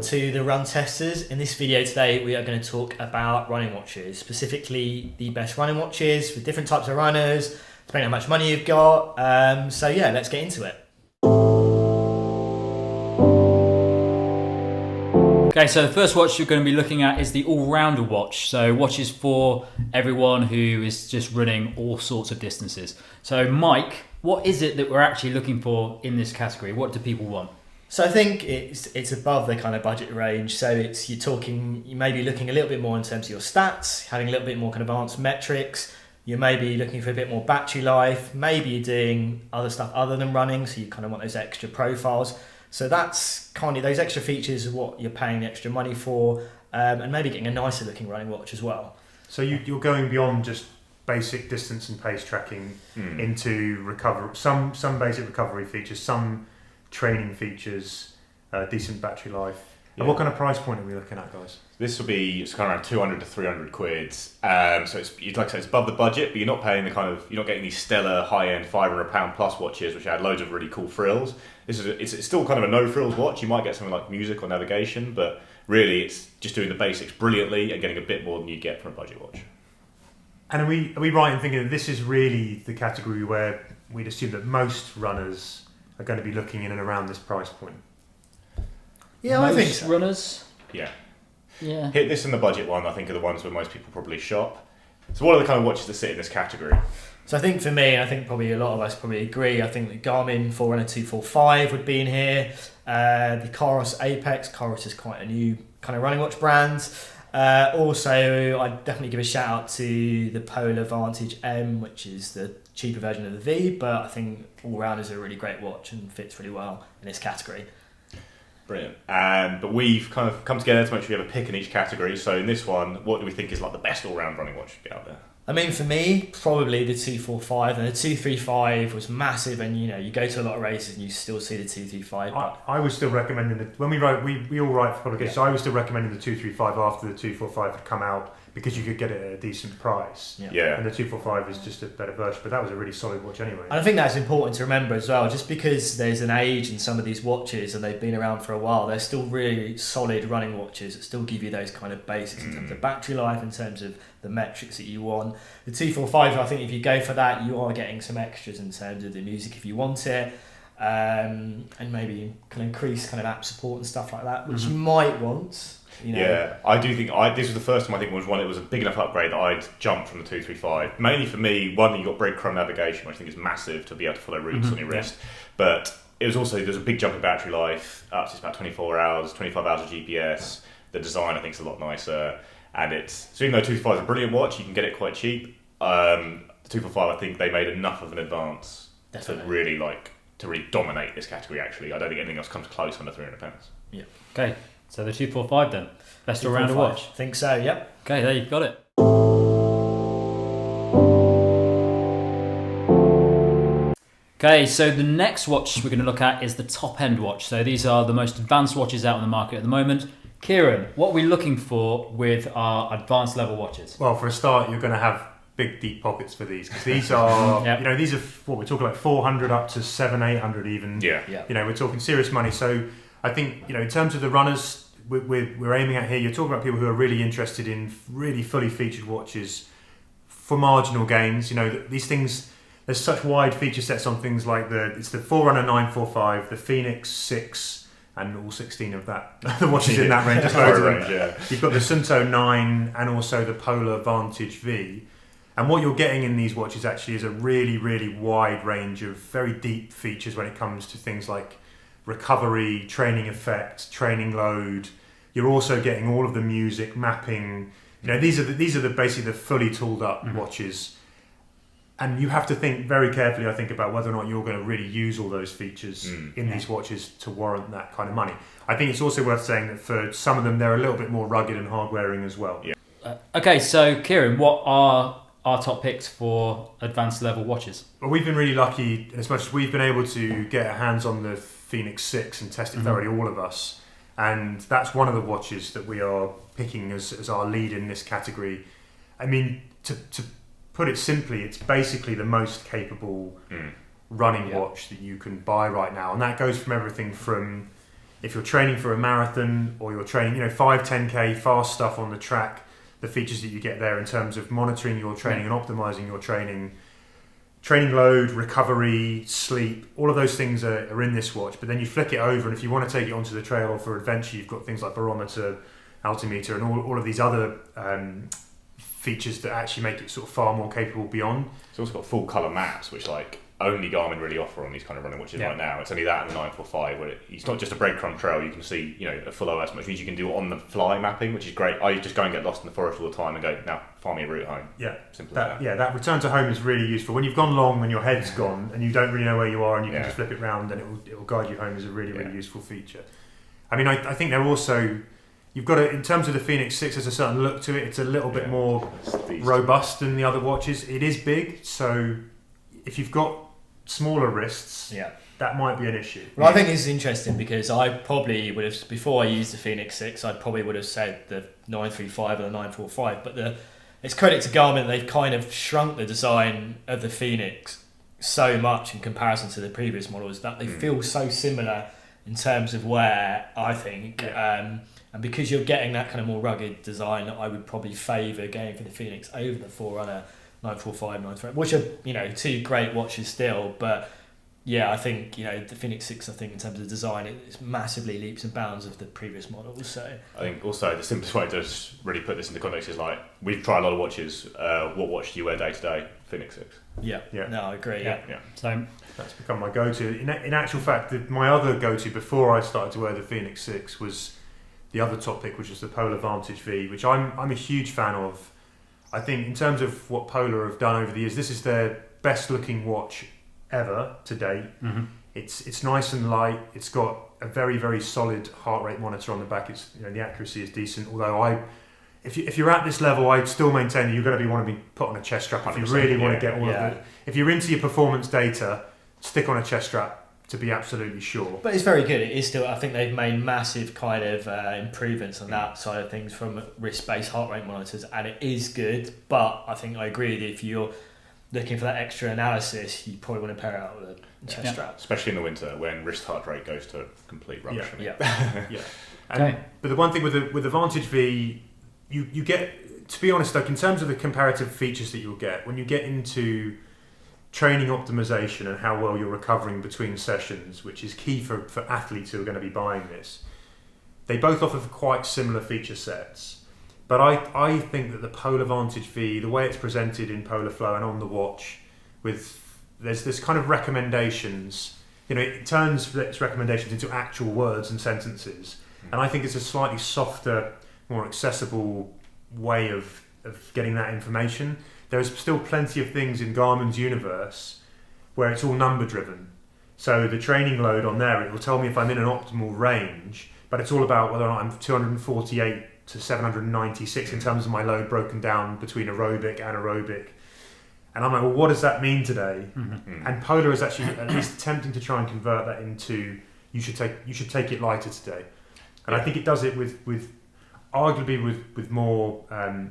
to the Run Testers. In this video today, we are going to talk about running watches, specifically the best running watches for different types of runners, depending on how much money you've got. So yeah, let's get into it. Okay, so the first watch you're going to be looking at is the all-rounder watch. So watches for everyone who is just running all sorts of distances. So Mike, what is it that we're actually looking for in this category? What do people want? So I think it's above the kind of budget range. So you may be looking a little bit more in terms of your stats, having a little bit more kind of advanced metrics. You may be looking for a bit more battery life. Maybe you're doing other stuff other than running, so you kind of want those extra profiles. So that's kind of those extra features of what you're paying the extra money for, and maybe getting a nicer looking running watch as well. So you're going beyond just basic distance and pace tracking into recovery, some basic recovery features, some training features, decent battery life. Yeah. And what kind of price point are we looking at, guys? This will be kind of around 200 to 300 quid. So you'd like to say it's above the budget, but you're not paying you're not getting these stellar high-end £500 plus watches, which add loads of really cool frills. It's still kind of a no-frills watch. You might get something like music or navigation, but really it's just doing the basics brilliantly and getting a bit more than you'd get from a budget watch. And are we right in thinking that this is really the category where we'd assume that most runners are going to be looking in and around this price point? Yeah, most I think so. Runners. Yeah. Hit this and the budget one, I think, are the ones where most people probably shop. So what are the kind of watches that sit in this category? So I think for me, and I think probably a lot of us probably agree, I think the Garmin Forerunner 245 would be in here. The Coros Apex. Coros is quite a new kind of running watch brand. Also, I'd definitely give a shout out to the Polar Vantage M, which is the cheaper version of the V, but I think all-round is a really great watch and fits really well in this category. Brilliant. But we've kind of come together to make sure we have a pick in each category. So in this one, what do we think is like the best all-round running watch to get out there? I mean, for me, probably the 245, and the 235 was massive, and you go to a lot of races and you still see the 235. I was still recommending when we all write for publication, so I was still recommending the 235 after the 245 had come out because you could get it at a decent price. Yeah. And the 245 is just a better version, but that was a really solid watch anyway. And I think that's important to remember as well, just because there's an age in some of these watches and they've been around for a while, they're still really solid running watches that still give you those kind of basics in terms of battery life, in terms of the metrics that you want. The 245, I think if you go for that, you are getting some extras in terms of the music if you want it, and maybe you can increase kind of app support and stuff like that, which you might want. Yeah, I do think this was the first time I think it was a big enough upgrade that I'd jumped from the 235. Mainly for me, one, you got breadcrumb navigation, which I think is massive to be able to follow routes on your wrist. But it was also, there's a big jump in battery life, up to about 24 hours, 25 hours of GPS. The design I think is a lot nicer. And so even though 235 is a brilliant watch, you can get it quite cheap. The 245, I think they made enough of an advance to really dominate this category. Actually, I don't think anything else comes close under £300. Yeah. Okay, so the 245 then. Best all-rounder watch. I think so, yep. Okay, there you've got it. Okay, so the next watch we're going to look at is the top-end watch. So these are the most advanced watches out on the market at the moment. Kieran, what are we looking for with our advanced level watches? Well, for a start, you're going to have big, deep pockets for these, because these are, these are what we're talking like 400 up to 700-800 even. Yeah. We're talking serious money. So I think, in terms of the runners we're aiming at here, you're talking about people who are really interested in really fully featured watches for marginal gains. These things, there's such wide feature sets on things like it's the Forerunner 945, the Phoenix 6, and all 16 of that, the watches in that range. You've got the Suunto 9 and also the Polar Vantage V. And what you're getting in these watches actually is a really, really wide range of very deep features when it comes to things like recovery, training effect, training load. You're also getting all of the music mapping. These are basically the fully tooled up watches. And you have to think very carefully, I think, about whether or not you're going to really use all those features in these watches to warrant that kind of money. I think it's also worth saying that for some of them, they're a little bit more rugged and hard-wearing as well. Yeah. Okay, so Kieran, what are our top picks for advanced level watches? Well, we've been really lucky, as much as we've been able to get our hands on the Phoenix 6 and test it thoroughly, all of us. And that's one of the watches that we are picking as our lead in this category. I mean, to put it simply, it's basically the most capable running watch that you can buy right now, and that goes from everything from if you're training for a marathon or you're training, 5, 10k fast stuff on the track, the features that you get there in terms of monitoring your training and optimizing your training load, recovery, sleep, all of those things are in this watch. But then you flick it over, and if you want to take it onto the trail or for adventure, you've got things like barometer, altimeter, and all of these other features that actually make it sort of far more capable beyond. It's also got full colour maps, which only Garmin really offer on these kind of running watches right now. It's only that and the 945, where it's not just a breadcrumb trail. You can see, a full OS, which means you can do on the fly mapping, which is great. I just go and get lost in the forest all the time and go, now find me a route home. Yeah, simple as that. Yeah, that return to home is really useful. When you've gone long and your head's gone and you don't really know where you are, and you can just flip it round and it will guide you home, is a really useful feature. I mean, I think they're also. You've got in terms of the Fenix 6, there's a certain look to it. It's a little bit more robust than the other watches. It is big, so if you've got smaller wrists, that might be an issue. Well, I think this is interesting because I probably would have, before I used the Fenix 6, I probably would have said the 935 or the 945, but it's credit to Garmin, they've kind of shrunk the design of the Fenix so much in comparison to the previous models that they feel so similar in terms of wear, I think. And because you're getting that kind of more rugged design, I would probably favour going for the Fenix over the Forerunner 945, 935, which are, two great watches still. But yeah, I think, the Fenix 6, I think in terms of design, it's massively leaps and bounds of the previous models. So I think also the simplest way to just really put this into context is we've tried a lot of watches. What watch do you wear day to day? Fenix 6. Yeah. No, I agree. Yeah. So that's become my go-to. In actual fact, my other go-to before I started to wear the Fenix 6 was the other top pick, which was the Polar Vantage V, which I'm a huge fan of. I think in terms of what Polar have done over the years, this is their best looking watch ever to date. Mm-hmm. It's nice and light. It's got a very, very solid heart rate monitor on the back. It's the accuracy is decent. Although if you're at this level, I still maintain that you're going to want to be put on a chest strap if you really want to get all of it. If you're into your performance data, stick on a chest strap to be absolutely sure. But it's very good. It is still. I think they've made massive kind of improvements on that side of things from wrist-based heart rate monitors, and it is good. But I think I agree with you. If you're looking for that extra analysis, you probably want to pair it out with a chest strap, especially in the winter when wrist heart rate goes to complete rubbish. But the one thing with the Vantage V, you get, to be honest, in terms of the comparative features that you'll get when you get into training optimization and how well you're recovering between sessions, which is key for athletes who are going to be buying this. They both offer quite similar feature sets, but I think that the Polar Vantage V, the way it's presented in Polar Flow and on the watch, there's this kind of recommendations, it turns its recommendations into actual words and sentences, and I think it's a slightly softer, more accessible way of getting that information. There's still plenty of things in Garmin's universe where it's all number driven. So the training load on there, it will tell me if I'm in an optimal range, but it's all about whether or not I'm 248 to 796 in terms of my load broken down between aerobic, anaerobic. And I'm like, well, what does that mean today? Mm-hmm. And Polar is actually at least attempting to try and convert that into you should take it lighter today. And I think it does it with arguably with more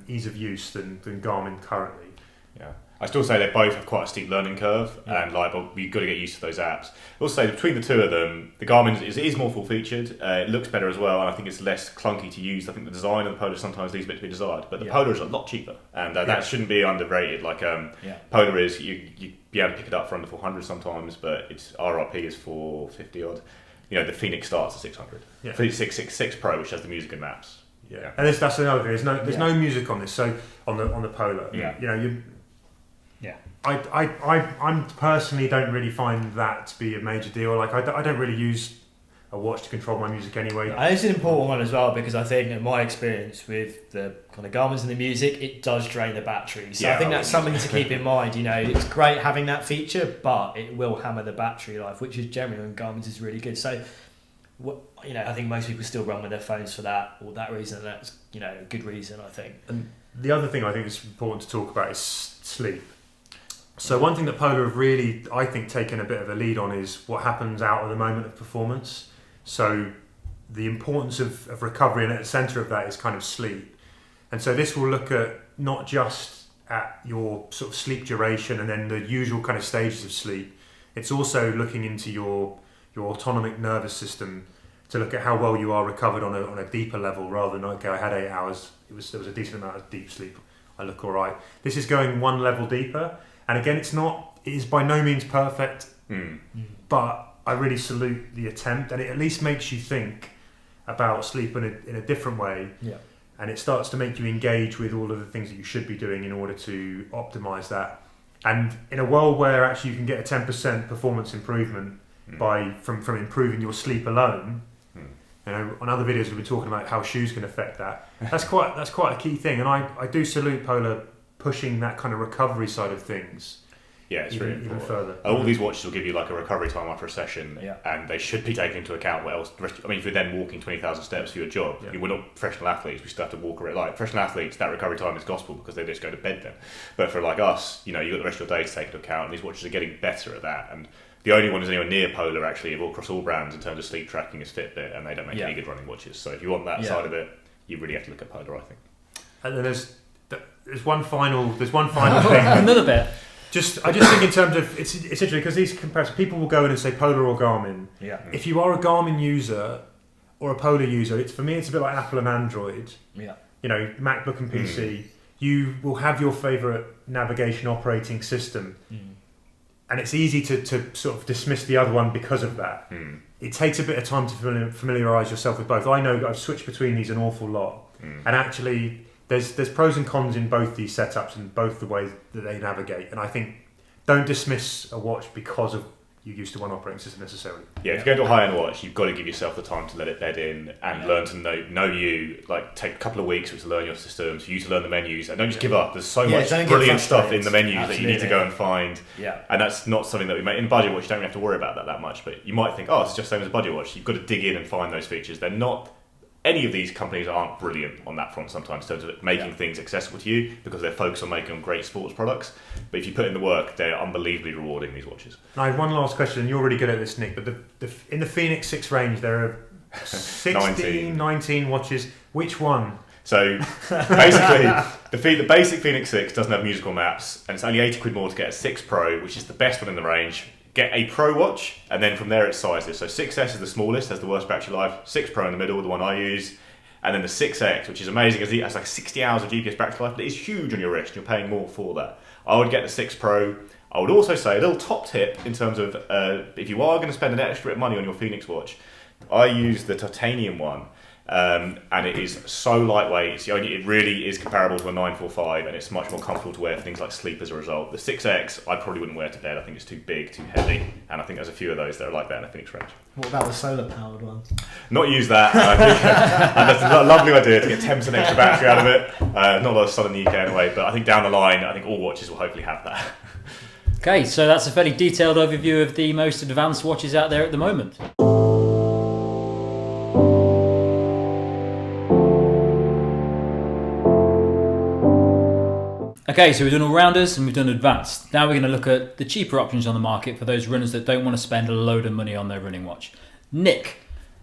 ease of use than Garmin currently. Yeah, I still say they both have quite a steep learning curve, and but you've got to get used to those apps. Also, between the two of them, the Garmin is more full featured. It looks better as well, and I think it's less clunky to use. I think the design of the Polar sometimes leaves a bit to be desired, but the Polar is a lot cheaper, and that shouldn't be underrated. Polar is you be able to pick it up for under 400 sometimes, but its RRP is 450 odd. The Fenix starts at 600. Yeah. 666 Pro, which has the music and maps. Yeah, and that's another thing. There's no music on this. So on the Polar, I personally don't really find that to be a major deal. I don't really use a watch to control my music anyway. And it's an important one as well because I think in my experience with the kind of Garmin's and the music, it does drain the battery. So I think that's something to keep in mind. It's great having that feature, but it will hammer the battery life, which is generally when Garmin's is really good. So I think most people still run with their phones for that reason. And that's a good reason, I think. And the other thing I think is important to talk about is sleep. So one thing that Polar have really, I think, taken a bit of a lead on is what happens out of the moment of performance. So the importance of recovery, and at the centre of that is kind of sleep. And so this will look at not just at your sort of sleep duration and then the usual kind of stages of sleep. It's also looking into your autonomic nervous system, to look at how well you are recovered on a deeper level, rather than, okay, I had 8 hours, there was a decent amount of deep sleep, I look all right. This is going one level deeper, and again, it is by no means perfect, but I really salute the attempt, and it at least makes you think about sleep in a different way. Yeah. And it starts to make you engage with all of the things that you should be doing in order to optimize that. And in a world where actually you can get a 10% performance improvement from improving your sleep alone, you know, on other videos we've been talking about how shoes can affect that. That's quite a key thing, and I do salute Polar pushing that kind of recovery side of things. Yeah, it's even further. All these watches will give you like a recovery time after a session, Yeah. and they should be taken into account. What else? I mean, if you're then walking 20,000 steps for your job, we're not professional athletes. We still have to walk around. Like professional athletes, that recovery time is gospel because they just go to bed then. But for like us, you know, you've got the rest of your day to take into account. And these watches are getting better at that. And the only one who's anywhere near Polar actually across all brands in terms of sleep tracking is Fitbit, and they don't make any good running watches. So if you want that side of it, you really have to look at Polar, I think. And then there's one final thing. Another bit. I just think in terms of it's interesting because these comparisons, people will go in and say Polar or Garmin. Yeah. If you are a Garmin user or a Polar user, for me it's a bit like Apple and Android. Yeah. You know, MacBook and PC. You will have your favourite navigation operating system, and it's easy to sort of dismiss the other one because of that. It takes a bit of time to familiarise yourself with both. I know I've switched between these an awful lot, and actually. There's pros and cons in both these setups and both the ways that they navigate, and I think don't dismiss a watch because of you used to one operating system necessarily. Yeah, if you're going to a high-end watch, you've got to give yourself the time to let it bed in and learn to know you. Like take a couple of weeks to learn your systems, for you to learn the menus, and don't just give up. There's so much brilliant stuff in the menus that you need to go and find. Yeah, and that's not something that we make in a budget watch. You don't really have to worry about that much, but you might think, it's just the same as a budget watch. You've got to dig in and find those features. They're not. Any of these companies aren't brilliant on that front sometimes in terms of making things accessible to you because they're focused on making great sports products. But if you put in the work, they're unbelievably rewarding, these watches. And I have one last question, and you're really good at this, Nick, but in the Phoenix 6 range, there are 19 watches. Which one? So basically, the basic Phoenix 6 doesn't have musical maps, and it's only 80 quid more to get a 6 Pro, which is the best one in the range. Get a Pro watch, and then from there it's sizes. So 6S is the smallest, has the worst battery life. 6 Pro in the middle, the one I use. And then the 6X, which is amazing, because it has like 60 hours of GPS battery life, but it's huge on your wrist. You're paying more for that. I would get the 6 Pro. I would also say a little top tip in terms of if you are going to spend an extra bit of money on your Phoenix watch, I use the titanium one. And it is so lightweight. It really is comparable to a 945, and it's much more comfortable to wear for things like sleep as a result. The 6X I probably wouldn't wear to bed. I think it's too big, too heavy, and I think there's a few of those that are like that in the Phoenix range. What about the solar powered one? Not use that. I think, and that's a lovely idea to get 10% extra battery out of it. Not a lot of sun in the UK anyway, but I think down the line, I think all watches will hopefully have that. Okay, so that's a fairly detailed overview of the most advanced watches out there at the moment. Okay, so we've done all-rounders and we've done advanced. Now we're going to look at the cheaper options on the market for those runners that don't want to spend a load of money on their running watch. Nick,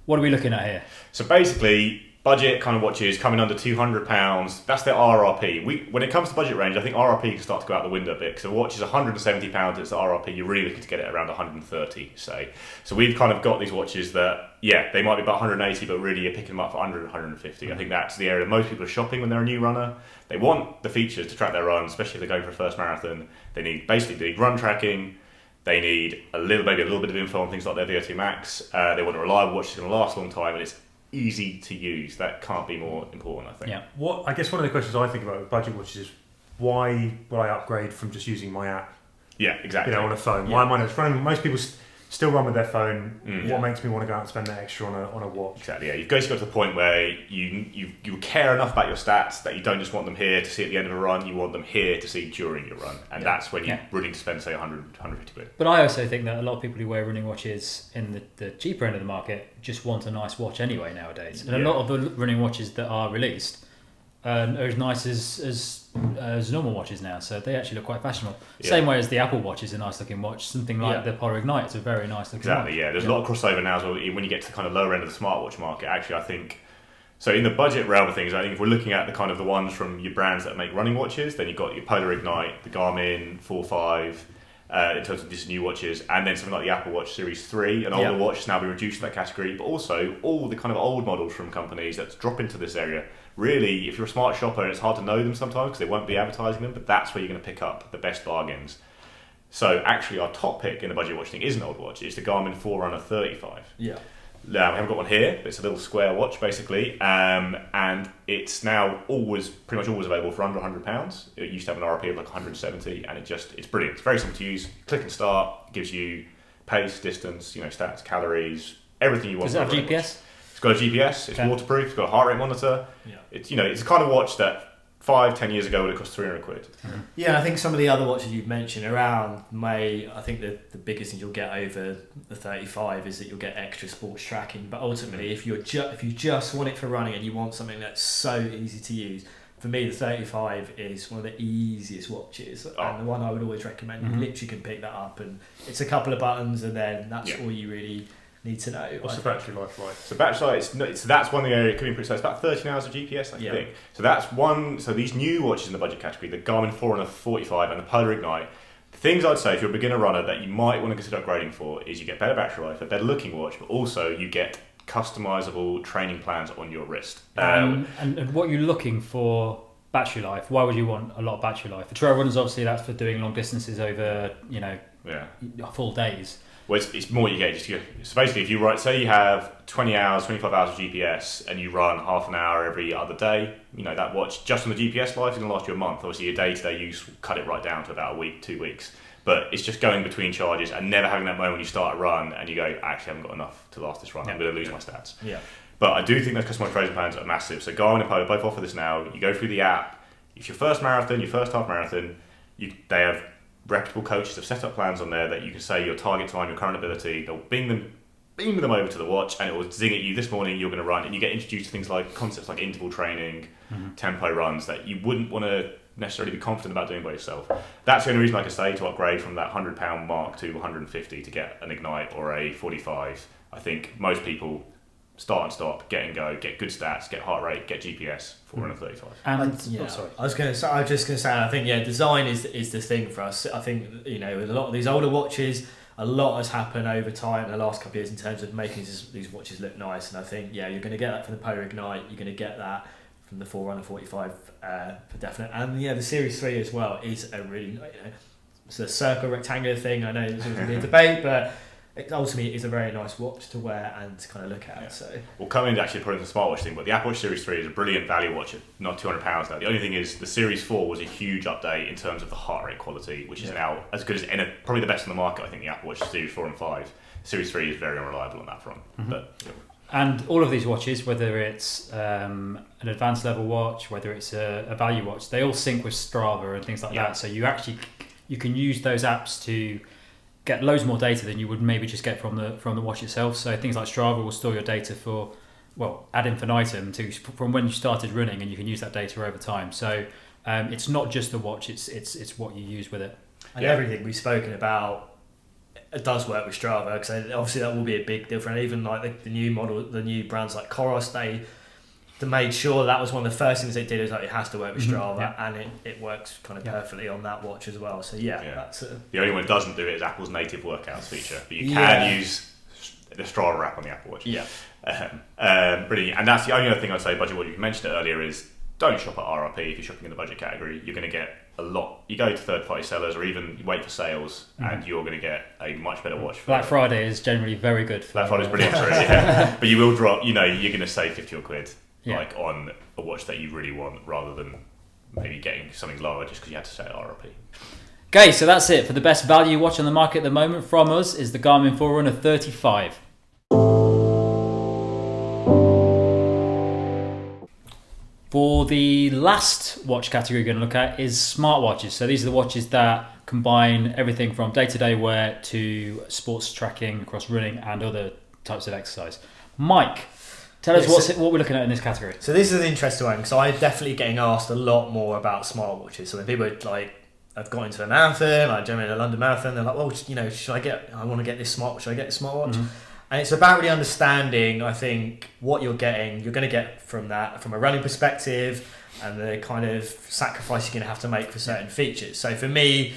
what are we looking at here? So basically, budget kind of watches coming under £200. That's their RRP. When it comes to budget range, I think RRP can start to go out the window a bit. Because a watch is £170, it's the RRP. You're really looking to get it around 130, say. So we've kind of got these watches that, they might be about 180, but really you're picking them up for 100, 150. I think that's the area that most people are shopping when they're a new runner. They want the features to track their run, especially if they're going for a first marathon. They need run tracking. They need maybe a little bit of info on things like their VO2 max. They want a reliable watch that's going to last a long time, and it's easy to use. That can't be more important, I think. Yeah. I guess one of the questions I think about with budget watches is why would I upgrade from just using my app? Yeah, exactly. On a phone. Yeah. Why am I not running? Most people still run with their phone. What makes me want to go out and spend that extra on a watch? Exactly. Yeah, you've basically got to the point where you care enough about your stats that you don't just want them here to see at the end of a run. You want them here to see during your run, and that's when you're willing to spend, say, 100, 150 quid. But I also think that a lot of people who wear running watches in the cheaper end of the market just want a nice watch anyway nowadays, and a lot of the running watches that are released are as nice as normal watches now, so they actually look quite fashionable. Same way as the Apple Watch is a nice looking watch. Something like the Polar Ignite, it's a very nice looking watch. There's a lot of crossover now as well. When you get to the kind of lower end of the smartwatch market, actually, I think so. In the budget realm of things, I think if we're looking at the kind of the ones from your brands that make running watches, then you've got your Polar Ignite, the Garmin 4.5. in terms of these new watches, and then something like the Apple Watch Series 3, an older watch, has now been reduced to that category, but also all the kind of old models from companies that drop into this area. Really, if you're a smart shopper, it's hard to know them sometimes because they won't be advertising them, but that's where you're going to pick up the best bargains. So actually our top pick in the budget watch thing is an old watch. It's the Garmin Forerunner 35. Yeah. We haven't got one here, but it's a little square watch basically, and it's now pretty much always available for under £100. It used to have an RRP of like 170, and it's brilliant. It's very simple to use. Click and start, gives you pace, distance, stats, calories, everything you want. Does it have GPS? It's got a GPS. It's waterproof. It's got a heart rate monitor. Yeah. It's it's the kind of watch that 5-10 years ago would have cost £300. Mm-hmm. Yeah, and I think some of the other watches you've mentioned around May, I think the biggest thing you'll get over the 35 is that you'll get extra sports tracking. But ultimately, if you just want it for running and you want something that's so easy to use, for me the 35 is one of the easiest watches and the one I would always recommend. You literally can pick that up and it's a couple of buttons and then that's all you really need to know. What's the battery life like? So battery life, that's one area it could be pretty. So it's about 13 hours of GPS, I think. So that's one. So these new watches in the budget category, the Garmin Forerunner 45 and the Polar Ignite. The things I'd say if you're a beginner runner that you might want to consider upgrading for is you get better battery life, a better looking watch, but also you get customizable training plans on your wrist. And what you're looking for battery life? Why would you want a lot of battery life? For trail runners, obviously, that's for doing long distances over full days. Well, it's more you get. So basically, if you say you have 20 hours, 25 hours of GPS and you run half an hour every other day, that watch just on the GPS life is going to last you a month. Obviously, your day-to-day use will cut it right down to about a week, 2 weeks. But it's just going between charges and never having that moment when you start a run and you go, actually, I haven't got enough to last this run. I'm going to lose my stats. Yeah. But I do think those customized training plans are massive. So Garmin and Polar both offer this now. You go through the app. If your first marathon, your first half marathon, they have reputable coaches have set up plans on there that you can say your target time, your current ability. They'll beam them over to the watch, and it will zing at you. This morning you're going to run, and you get introduced to things like concepts like interval training, tempo runs that you wouldn't want to necessarily be confident about doing by yourself. That's the only reason I can say to upgrade from that £100 mark to 150 to get an Ignite or a 45. I think most people start and stop, get and go, get good stats, get heart rate, get GPS, Forerunner 35. Sorry. I was just going to say, I think design is the thing for us. I think with a lot of these older watches, a lot has happened over time in the last couple of years in terms of making these watches look nice. And I think you're going to get that from the Polar Ignite. You're going to get that from the Forerunner 45 for definite. And the Series 3 as well is a really it's a circle rectangular thing. I know there's always going to be a debate, but ultimately it's a very nice watch to wear and to kind of look at. Yeah. So we'll come into actually putting the smartwatch thing, but the Apple Watch Series 3 is a brilliant value watch at not £200 now. The only thing is the Series 4 was a huge update in terms of the heart rate quality, which is now as good as probably the best on the market. I think the Apple Watch Series 4 and 5. Series 3 is very unreliable on that front. And all of these watches, whether it's an advanced level watch, whether it's a value watch, they all sync with Strava and things like that. So you can use those apps to get loads more data than you would maybe just get from the watch itself. So things like Strava will store your data for ad infinitum from when you started running, and you can use that data over time. So it's not just the watch; it's what you use with it. And everything we've spoken about, it does work with Strava, because obviously that will be a big difference. Even like the new brands like Coros, they made sure that was one of the first things they did, is like it has to work with Strava, and it works kind of perfectly on that watch as well. So that's the only one that doesn't do it is Apple's native workouts feature, but you can use the Strava app on the Apple Watch. Brilliant. And that's the only other thing I'd say, budget watch, you mentioned it earlier, is don't shop at RRP if you're shopping in the budget category. You're going to get a lot. You go to third-party sellers, or even you wait for sales, and you're going to get a much better watch. Black Friday is generally very good. Black Friday's brilliant for it, but you will drop. You're going to save 50 or quid. Like on a watch that you really want, rather than maybe getting something lower just because you had to say RRP. Okay, so that's it for the best value watch on the market at the moment from us is the Garmin Forerunner 35. For the last watch category we're going to look at is smartwatches. So these are the watches that combine everything from day-to-day wear to sports tracking across running and other types of exercise. Mike, tell us what we're looking at in this category. So this is an interesting one, because I'm definitely getting asked a lot more about smartwatches. So when people are I've got into a marathon, like generally a London marathon, they're like, well, I want to get this smartwatch, should I get this smartwatch? And it's about really understanding, I think, what you're going to get from that, from a running perspective, and the kind of sacrifice you're going to have to make for certain features. So for me,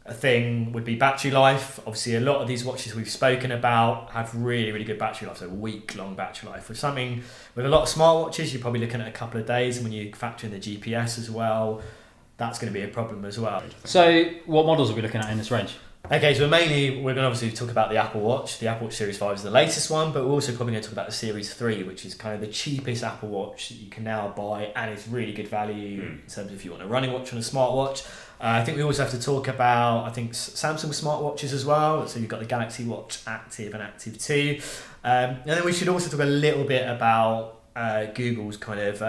A thing would be battery life. Obviously, a lot of these watches we've spoken about have really, really good battery life, so week-long battery life. With a lot of smartwatches, you're probably looking at a couple of days, and when you factor in the GPS as well, that's going to be a problem as well. So what models are we looking at in this range? Okay, so we're going to obviously talk about the Apple Watch. The Apple Watch Series 5 is the latest one, but we're also probably going to talk about the Series 3, which is kind of the cheapest Apple Watch that you can now buy, and it's really good value in terms of if you want a running watch and a smartwatch. I think we also have to talk about, Samsung smartwatches as well. So you've got the Galaxy Watch Active and Active 2. And then we should also talk a little bit about Google's kind of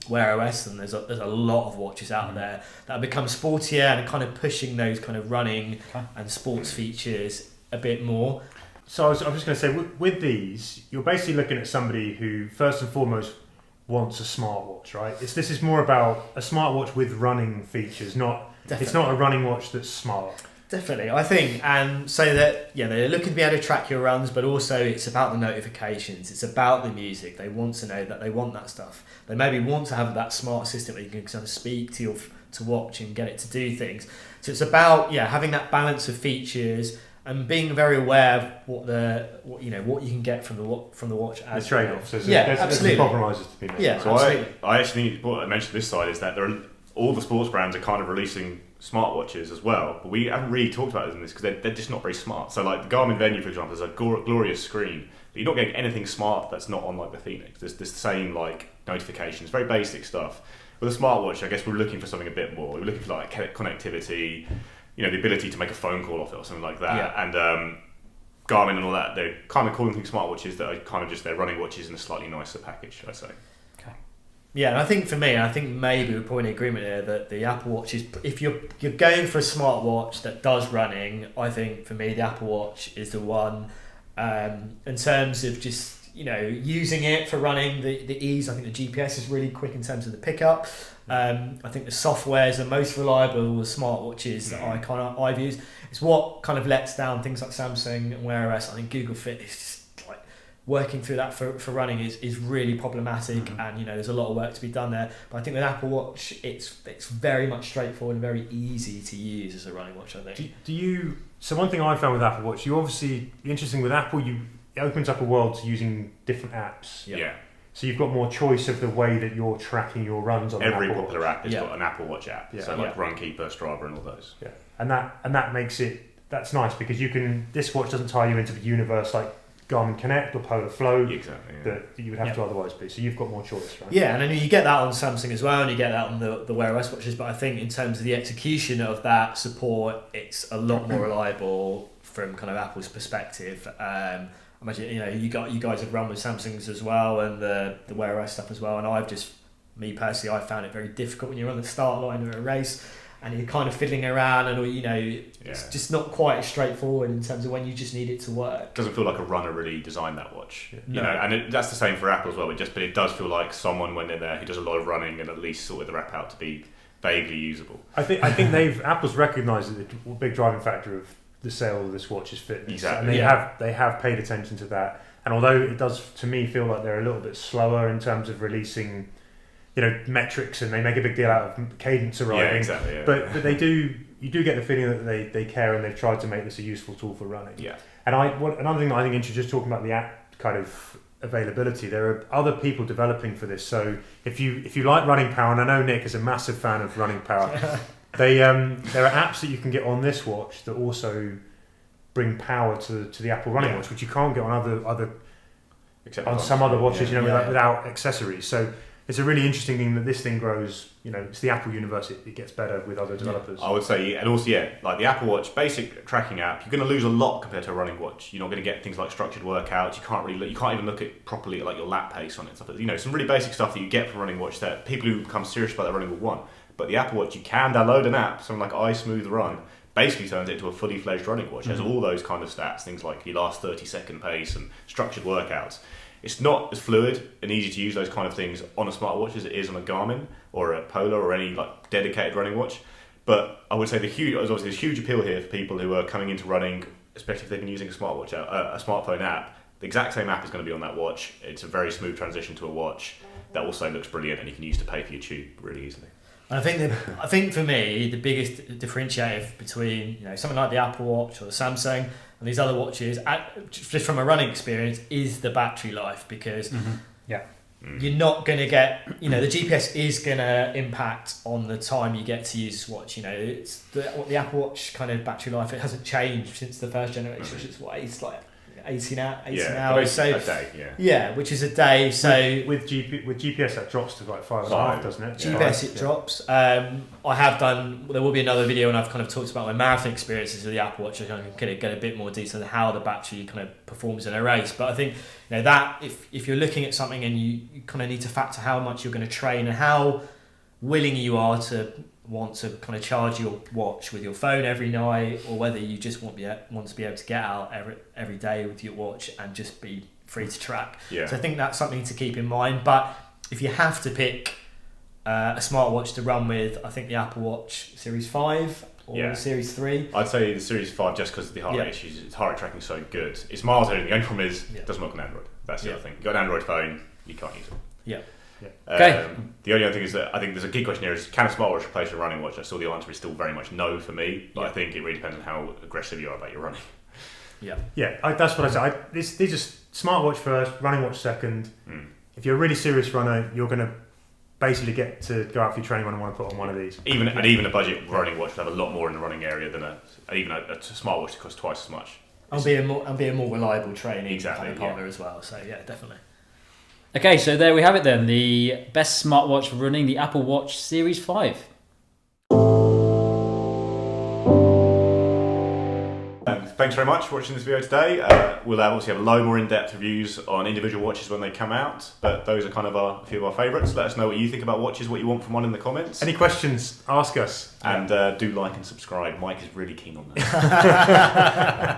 Wear OS, and there's a lot of watches out there that have become sportier and kind of pushing those kind of running and sports features a bit more. So I was just going to say, with these, you're basically looking at somebody who, first and foremost, wants a smartwatch, right? This is more about a smartwatch with running features, it's not a running watch that's smart. Definitely, I think, and so that they're looking to be able to track your runs, but also it's about the notifications, it's about the music. They want to know that they want that stuff. They maybe want to have that smart assistant where you can kind of speak to watch and get it to do things. So it's about having that balance of features and being very aware of what you can get from the watch as the trade-offs. There's absolutely compromises to be made. Yeah, so absolutely. I actually think what I mentioned this side is that all the sports brands are kind of releasing smartwatches as well, but we haven't really talked about it in this because they're just not very smart. So like the Garmin Venue, for example, is a glorious screen, but you're not getting anything smart that's not on like the Phoenix. There's the same like notifications, very basic stuff. With a smartwatch, I guess we're looking for something a bit more. We're looking for like connectivity, the ability to make a phone call off it or something like that. Yeah. And Garmin and all that, they're kind of calling things smartwatches that are kind of just their running watches in a slightly nicer package, I'd say. Yeah, and I think for me, maybe we're probably in agreement here that the Apple Watch is, if you're going for a smartwatch that does running, I think for me the Apple Watch is the one. In terms of just using it for running, the ease, I think the GPS is really quick in terms of the pickup. I think the software is the most reliable with smartwatches that I've used. It's what kind of lets down things like Samsung and Wear OS. I think Google Fit is just working through that for running is really problematic, and there's a lot of work to be done there. But I think with Apple Watch, it's very much straightforward and very easy to use as a running watch, I think. So one thing I found with Apple Watch, interesting with Apple, it opens up a world to using different apps. Yeah. So you've got more choice of the way that you're tracking your runs on every Apple popular Watch. app has got an Apple Watch app. Yeah. So like Runkeeper, Strava, and all those. Yeah, and that makes that's nice because this watch doesn't tie you into the universe like Garmin Connect or Polar Flow that you would have to otherwise be. So you've got more choice, right? Yeah, and then you get that on Samsung as well, and you get that on the Wear OS watches. But I think in terms of the execution of that support, it's a lot more reliable from kind of Apple's perspective. Imagine you guys have run with Samsungs as well, and the Wear OS stuff as well. And me personally, I found it very difficult when you're on the start line of a race and you're kind of fiddling around, and it's just not quite as straightforward in terms of when you just need it to work. It doesn't feel like a runner really designed that watch, No. and that's the same for Apple as well. But it does feel like someone went in there who does a lot of running and at least sorted the app out to be vaguely usable. I think Apple's recognised that the big driving factor of the sale of this watch is fitness, exactly. and they have paid attention to that. And although it does to me feel like they're a little bit slower in terms of releasing metrics, and they make a big deal out of cadence arriving. Yeah, exactly. Yeah. But you do get the feeling that they care, and they've tried to make this a useful tool for running. Yeah. And another thing that I think interesting, just talking about the app kind of availability, there are other people developing for this. So if you like running power, and I know Nick is a massive fan of running power, there are apps that you can get on this watch that also bring power to the Apple running watch, which you can't get on on some other watches, without accessories. So it's a really interesting thing that this thing grows. It's the Apple universe. It gets better with other developers. I would say, and also, like the Apple Watch basic tracking app, you're going to lose a lot compared to a running watch. You're not going to get things like structured workouts. You can't even look at properly at like your lap pace on it. Stuff. Some really basic stuff that you get from a running watch that people who become serious about their running will want. But the Apple Watch, you can download an app, something like iSmooth Run, basically turns it into a fully fledged running watch. It has all those kind of stats, things like your last 30-second pace and structured workouts. It's not as fluid and easy to use those kind of things on a smartwatch as it is on a Garmin or a Polar or any like dedicated running watch. But I would say there's obviously this huge appeal here for people who are coming into running, especially if they've been using a smartphone app. The exact same app is going to be on that watch. It's a very smooth transition to a watch that also looks brilliant, and you can use to pay for your tube really easily. I think for me the biggest differentiator between something like the Apple Watch or the Samsung and these other watches, just from a running experience, is the battery life, because you're not going to get the GPS is going to impact on the time you get to use this watch. It's the Apple Watch kind of battery life. It hasn't changed since the first generation, which is it's like 18 hours. So a day, which is a day. So with GPS that drops to like 5.5, doesn't it? GPS drops. I have done. There will be another video, and I've kind of talked about my marathon experiences with the Apple Watch. I kind of get a bit more detail on how the battery kind of performs in a race. But I think that if you're looking at something and you kind of need to factor how much you're going to train and how willing you are to want to kind of charge your watch with your phone every night, or whether you just want to be able to get out every day with your watch and just be free to track. So I think that's something to keep in mind. But if you have to pick a smartwatch to run with, I think the Apple Watch Series 5 or the Series 3. I'd say the Series 5 just because of the heart rate issues. Its heart rate tracking is so good. It's miles ahead. The only problem is it doesn't work on Android. That's the other thing. You've got an Android phone, you can't use it. Yeah. Okay. The only other thing is that I think there's a key question here: is can a smartwatch replace a running watch? I saw the answer is still very much no for me, but I think it really depends on how aggressive you are about your running. That's what I said. These are smartwatch first, running watch second. If you're a really serious runner, you're going to basically get to go out for your training run and want to put on one of these. Even a budget running watch would have a lot more in the running area than a smartwatch that costs twice as much. And be a more reliable training partner as well. So definitely. Okay, so there we have it then. The best smartwatch for running, the Apple Watch Series 5. Thanks very much for watching this video today. We'll obviously have a load more in-depth reviews on individual watches when they come out, but those are kind of a few of our favourites. Let us know what you think about watches, what you want from one in the comments. Any questions, ask us. And do like and subscribe. Mike is really keen on that.